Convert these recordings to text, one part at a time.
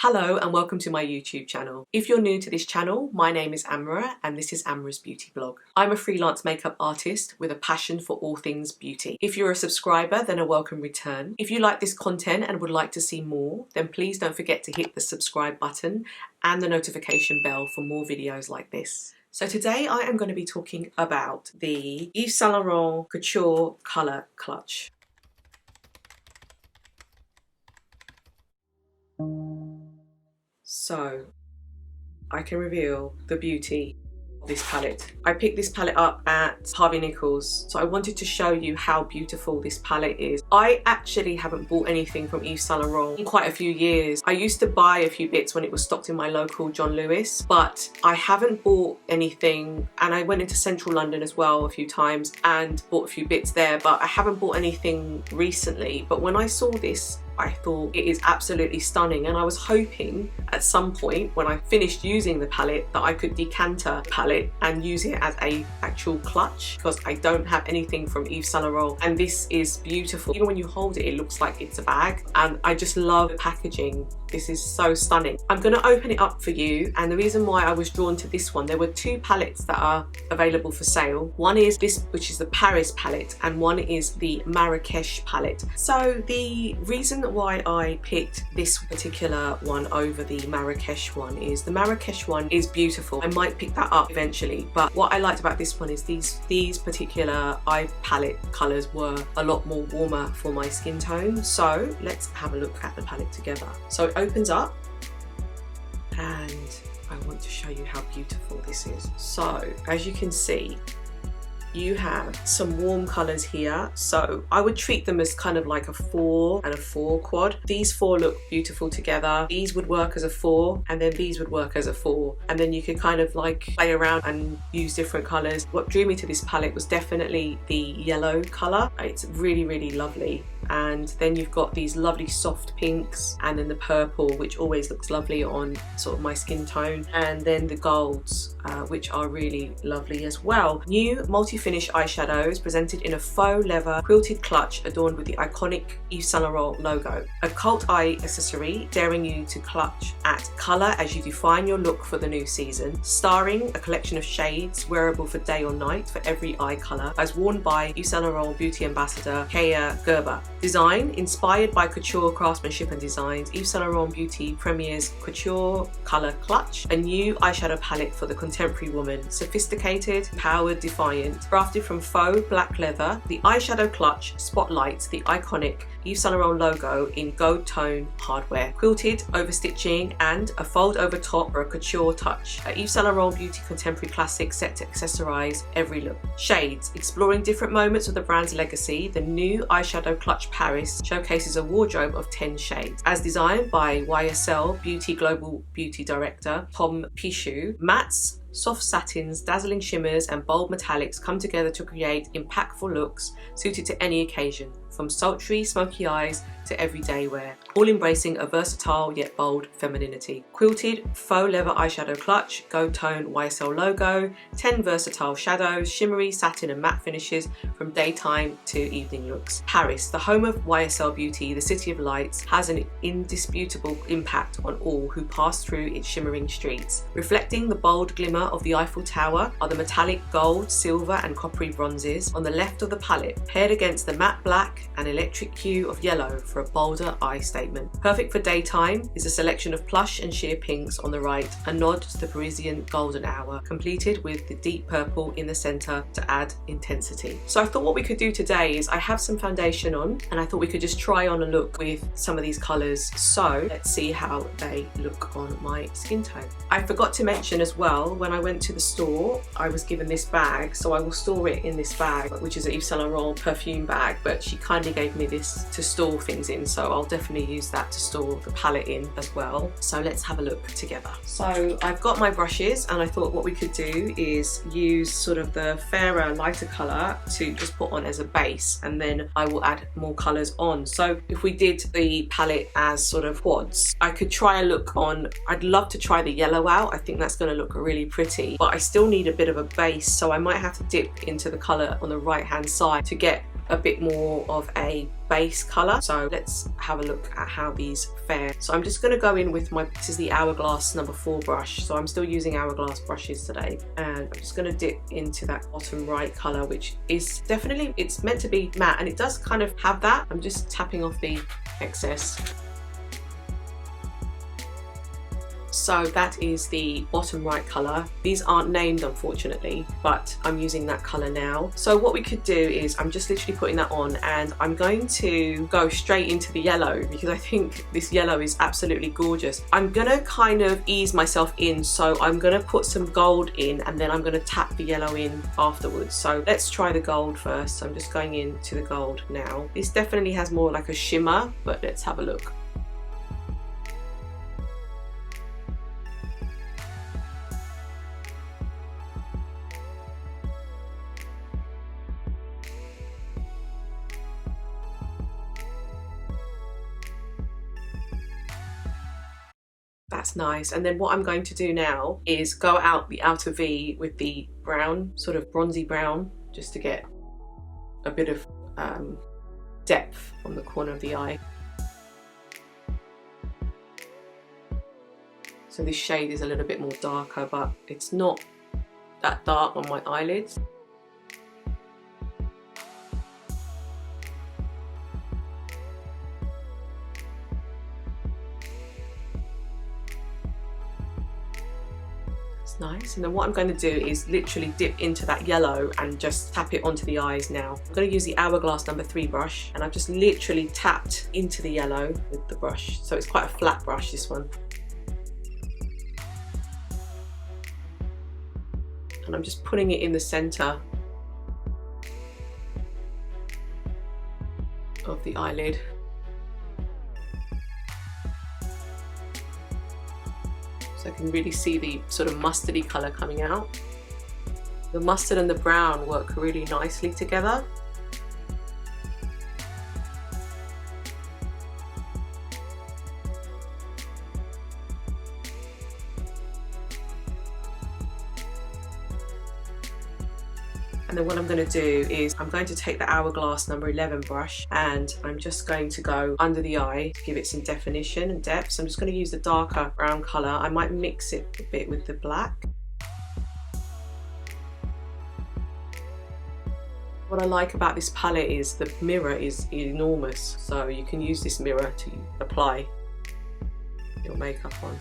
Hello and welcome to my YouTube channel. If you're new to this channel, my name is Amra and this is Amra's Beauty Blog. I'm a freelance makeup artist with a passion for all things beauty. If you're a subscriber, then a welcome return. If you like this content and would like to see more, then please don't forget to hit the subscribe button and the notification bell for more videos like this. So today I am going to be talking about the Ysl Couture Colour Clutch. So I can reveal the beauty of this palette. I picked this palette up at Harvey Nichols, so I wanted to show you how beautiful this palette is. I actually haven't bought anything from Yves Saint Laurent in quite a few years. I used to buy a few bits when it was stocked in my local John Lewis, but I haven't bought anything, and I went into central London as well a few times and bought a few bits there, but I haven't bought anything recently. But when I saw this, I thought it is absolutely stunning, and I was hoping at some point when I finished using the palette that I could decanter the palette and use it as a actual clutch, because I don't have anything from Yves Saint Laurent, and this is beautiful. Even when you hold it, it looks like it's a bag, and I just love the packaging. This is so stunning. I'm going to open it up for you, and the reason why I was drawn to this one, there were two palettes that are available for sale. One is this, which is the Paris palette, and one is the Marrakesh palette. So the reason why I picked this particular one over the Marrakesh one is the Marrakesh one is beautiful. I might pick that up eventually, but what I liked about this one is these particular eye palette colours were a lot more warmer for my skin tone. So let's have a look at the palette together. So it opens up, and I want to show you how beautiful this is. So as you can see, you have some warm colours here, so I would treat them as kind of like a 4 and a 4 quad. These 4 look beautiful together. These would work as a 4, and then these would work as a 4, and then you could kind of like play around and use different colours. What drew me to this palette was definitely the yellow colour. It's really, really lovely. And then you've got these lovely soft pinks, and then the purple, which always looks lovely on sort of my skin tone, and then the golds, which are really lovely as well. New multi-finish eyeshadows presented in a faux leather quilted clutch adorned with the iconic Yves Saint Laurent logo. A cult eye accessory daring you to clutch at colour as you define your look for the new season, starring a collection of shades wearable for day or night for every eye colour, as worn by Yves Saint Laurent beauty ambassador Shea. Design inspired by couture craftsmanship and designs, Yves Saint Laurent Beauty premieres Couture Colour Clutch, a new eyeshadow palette for the contemporary woman. Sophisticated, powered, defiant. Crafted from faux black leather, the eyeshadow clutch spotlights the iconic Yves Saint Laurent logo in gold tone hardware. Quilted overstitching and a fold over top for a couture touch. A Yves Saint Laurent Beauty contemporary classic set to accessorize every look. Shades, exploring different moments of the brand's legacy, the new eyeshadow clutch Paris showcases a wardrobe of 10 shades. As designed by Ysl Beauty Global Beauty Director Tom Pichou, mattes, soft satins, dazzling shimmers and bold metallics come together to create impactful looks suited to any occasion, from sultry, smoky eyes to everyday wear, all embracing a versatile yet bold femininity. Quilted faux leather eyeshadow clutch, gold tone YSL logo, 10 versatile shadows, shimmery, satin and matte finishes from daytime to evening looks. Paris, the home of YSL Beauty, the city of lights, has an indisputable impact on all who pass through its shimmering streets. Reflecting the bold glimmer of the Eiffel Tower are the metallic gold, silver and coppery bronzes on the left of the palette, paired against the matte black and electric hue of yellow for a bolder eye statement. Perfect for daytime is a selection of plush and sheer pinks on the right, a nod to the Parisian golden hour, completed with the deep purple in the centre to add intensity. So I thought what we could do today is I have some foundation on, and I thought we could just try on a look with some of these colours. So let's see how they look on my skin tone. I forgot to mention as well, when I went to the store, I was given this bag, so I will store it in this bag, which is an Yves Saint Laurent perfume bag, but she kindly gave me this to store things in, so I'll definitely use that to store the palette in as well. So let's have a look together. So I've got my brushes, and I thought what we could do is use sort of the fairer, lighter colour to just put on as a base, and then I will add more colours on. So if we did the palette as sort of quads, I could try a look on, I'd love to try the yellow out. I think that's going to look really pretty, but I still need a bit of a base, so I might have to dip into the colour on the right hand side to get a bit more of a base colour. So let's have a look at how these fare. So I'm just going to go in with this is the Hourglass number 4 brush. So I'm still using Hourglass brushes today, and I'm just going to dip into that bottom right colour, which is definitely, it's meant to be matte, and it does kind of have that. I'm just tapping off the excess. So that is the bottom right colour. These aren't named unfortunately, but I'm using that colour now. So what we could do is, I'm just literally putting that on, and I'm going to go straight into the yellow because I think this yellow is absolutely gorgeous. I'm gonna kind of ease myself in, so I'm gonna put some gold in and then I'm gonna tap the yellow in afterwards. So let's try the gold first. So I'm just going into the gold now. This definitely has more like a shimmer, but let's have a look. That's nice. And then what I'm going to do now is go out the outer V with the brown, sort of bronzy brown, just to get a bit of depth on the corner of the eye. So this shade is a little bit more darker, but it's not that dark on my eyelids. Nice. And then what I'm going to do is literally dip into that yellow and just tap it onto the eyes now. I'm going to use the Hourglass number 3 brush, and I've just literally tapped into the yellow with the brush. So it's quite a flat brush, this one. And I'm just putting it in the center of the eyelid. So I can really see the sort of mustardy colour coming out. The mustard and the brown work really nicely together. And then what I'm going to do is I'm going to take the Hourglass number 11 brush, and I'm just going to go under the eye to give it some definition and depth. So I'm just going to use the darker brown colour. I might mix it a bit with the black. What I like about this palette is the mirror is enormous, so you can use this mirror to apply your makeup on.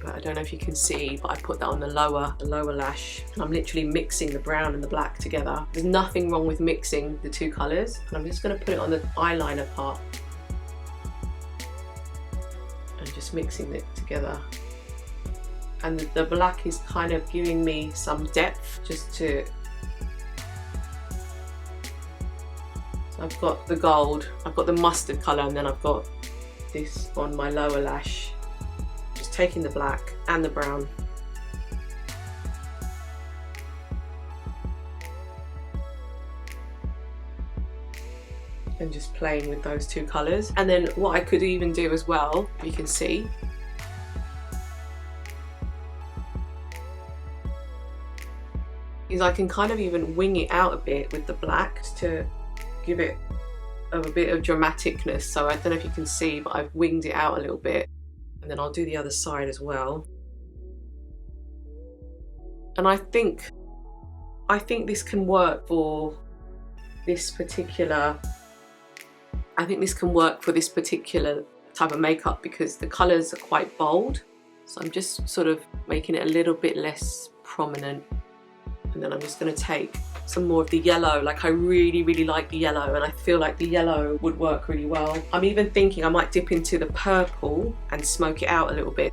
But I don't know if you can see, but I put that on the lower lash, and I'm literally mixing the brown and the black together. There's nothing wrong with mixing the two colours, and I'm just going to put it on the eyeliner part and just mixing it together. And the black is kind of giving me some depth, just to... So I've got the gold, I've got the mustard colour, and then I've got this on my lower lash. Taking the black and the brown and just playing with those two colours. And then what I could even do as well, you can see, is I can kind of even wing it out a bit with the black to give it a bit of dramaticness. So I don't know if you can see, but I've winged it out a little bit. And then I'll do the other side as well. And I think this can work for this particular, type of makeup, because the colours are quite bold. So I'm just sort of making it a little bit less prominent. And then I'm just going to take some more of the yellow. Like, I really like the yellow, and I feel like the yellow would work really well. I'm even thinking I might dip into the purple and smoke it out a little bit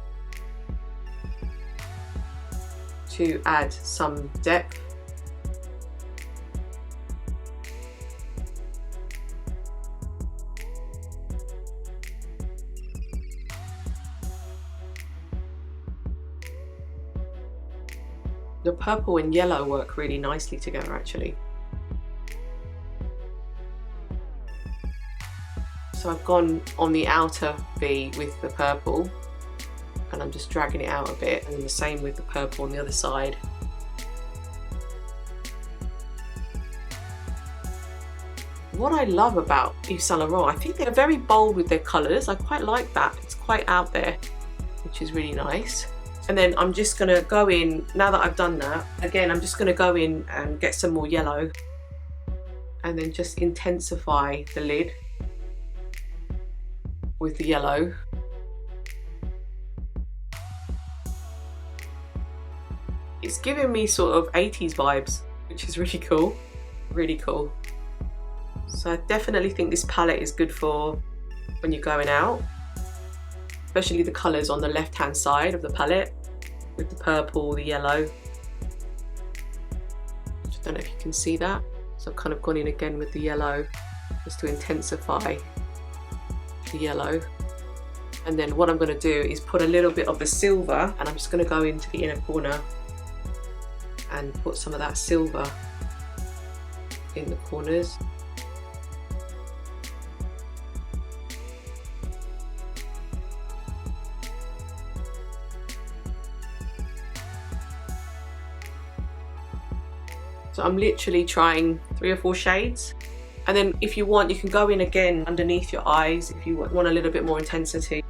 to add some depth. The purple and yellow work really nicely together, actually. So I've gone on the outer V with the purple, and I'm just dragging it out a bit, and then the same with the purple on the other side. what I love about Yves Saint Laurent, I think they're very bold with their colours. I quite like that. It's quite out there, which is really nice. And then I'm just gonna go in, now that I've done that, again, I'm just gonna go in and get some more yellow and then just intensify the lid with the yellow. It's giving me sort of 80s vibes, which is really cool, really cool. So I definitely think this palette is good for when you're going out, especially the colours on the left hand side of the palette with the purple, the yellow. I don't know if you can see that. So I've kind of gone in again with the yellow just to intensify the yellow. And then what I'm going to do is put a little bit of the silver, and I'm just going to go into the inner corner and put some of that silver in the corners. So I'm literally trying 3 or 4 shades. And then if you want, you can go in again underneath your eyes if you want a little bit more intensity.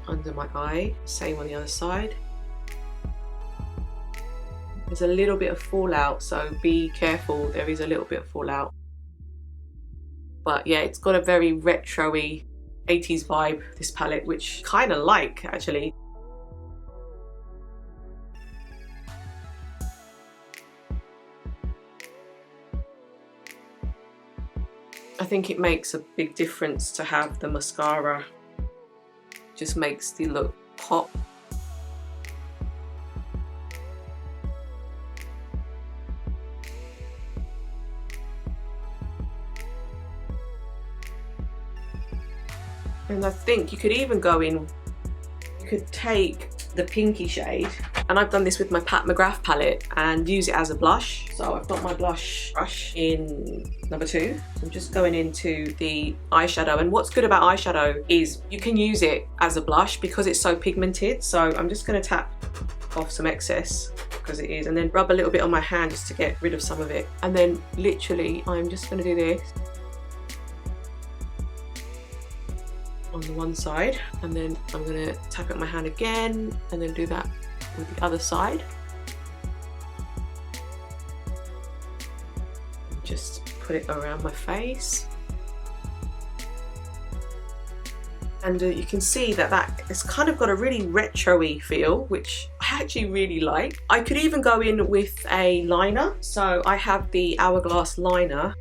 Under my eye, same on the other side. There's a little bit of fallout, so be careful, there is a little bit of fallout. But yeah, it's got a very retro-y 80s vibe, this palette, which I kind of like actually. I think it makes a big difference to have the mascara. Just makes the look pop. And I think you could even go in, you could take the pinky shade, and I've done this with my Pat McGrath palette, and use it as a blush. So I've got my blush brush in number 2. So I'm just going into the eyeshadow, and what's good about eyeshadow is you can use it as a blush because it's so pigmented. So I'm just going to tap off some excess because it is, and then rub a little bit on my hand just to get rid of some of it. And then literally I'm just going to do this on the one side, and then I'm going to tap it on my hand again and then do that with the other side. And just put it around my face. And you can see that it's kind of got a really retro-y feel, which I actually really like. I could even go in with a liner. So I have the Hourglass liner.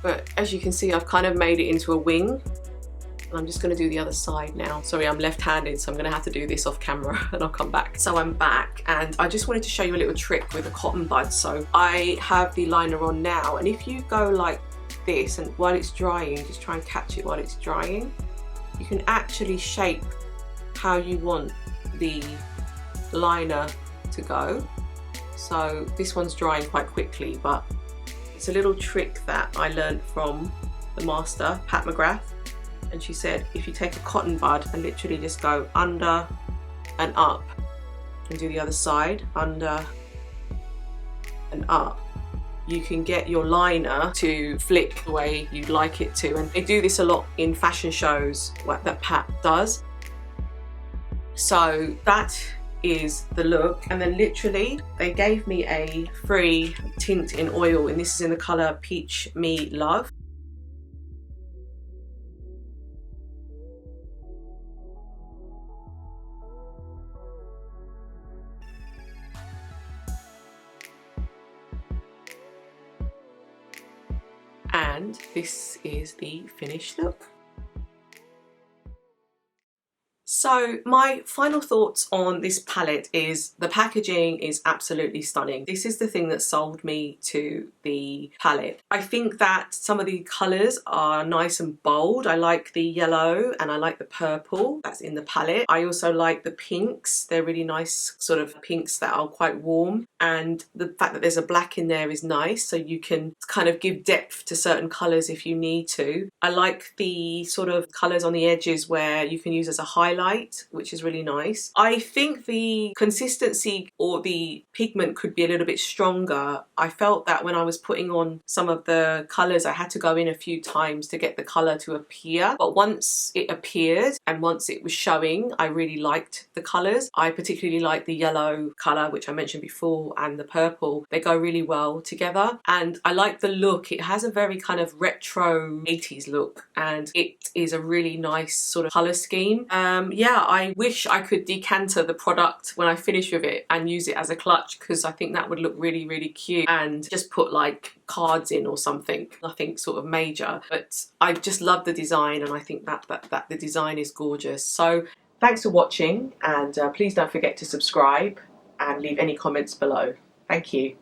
But as you can see, I've kind of made it into a wing. And I'm just going to do the other side now. Sorry, I'm left-handed, so I'm going to have to do this off camera and I'll come back. So I'm back, and I just wanted to show you a little trick with a cotton bud. So I have the liner on now, and if you go like this, and while it's drying, just try and catch it while it's drying, you can actually shape how you want the liner to go. So this one's drying quite quickly, but it's a little trick that I learned from the master, Pat McGrath. And she said, if you take a cotton bud and literally just go under and up, and do the other side, under and up, you can get your liner to flick the way you'd like it to. And they do this a lot in fashion shows, what that Pat does. So that is the look. And then literally they gave me a free tint in oil, and this is in the colour Peach Me Love. And this is the finished look. So my final thoughts on this palette is the packaging is absolutely stunning. This is the thing that sold me to the palette. I think that some of the colours are nice and bold. I like the yellow and I like the purple that's in the palette. I also like the pinks. They're really nice sort of pinks that are quite warm, and the fact that there's a black in there is nice, so you can kind of give depth to certain colours if you need to. I like the sort of colours on the edges where you can use as a highlight, which is really nice. I think the consistency or the pigment could be a little bit stronger. I felt that when I was putting on some of the colours, I had to go in a few times to get the colour to appear. But once it appeared and once it was showing, I really liked the colours. I particularly like the yellow colour, which I mentioned before, and the purple. They go really well together. And I like the look. It has a very kind of retro 80s look, and it is a really nice sort of colour scheme. Yeah, I wish I could decanter the product when I finish with it and use it as a clutch, because I think that would look really, really cute, and just put like cards in or something. Nothing sort of major, but I just love the design, and I think that the design is gorgeous. So thanks for watching, and please don't forget to subscribe and leave any comments below. Thank you.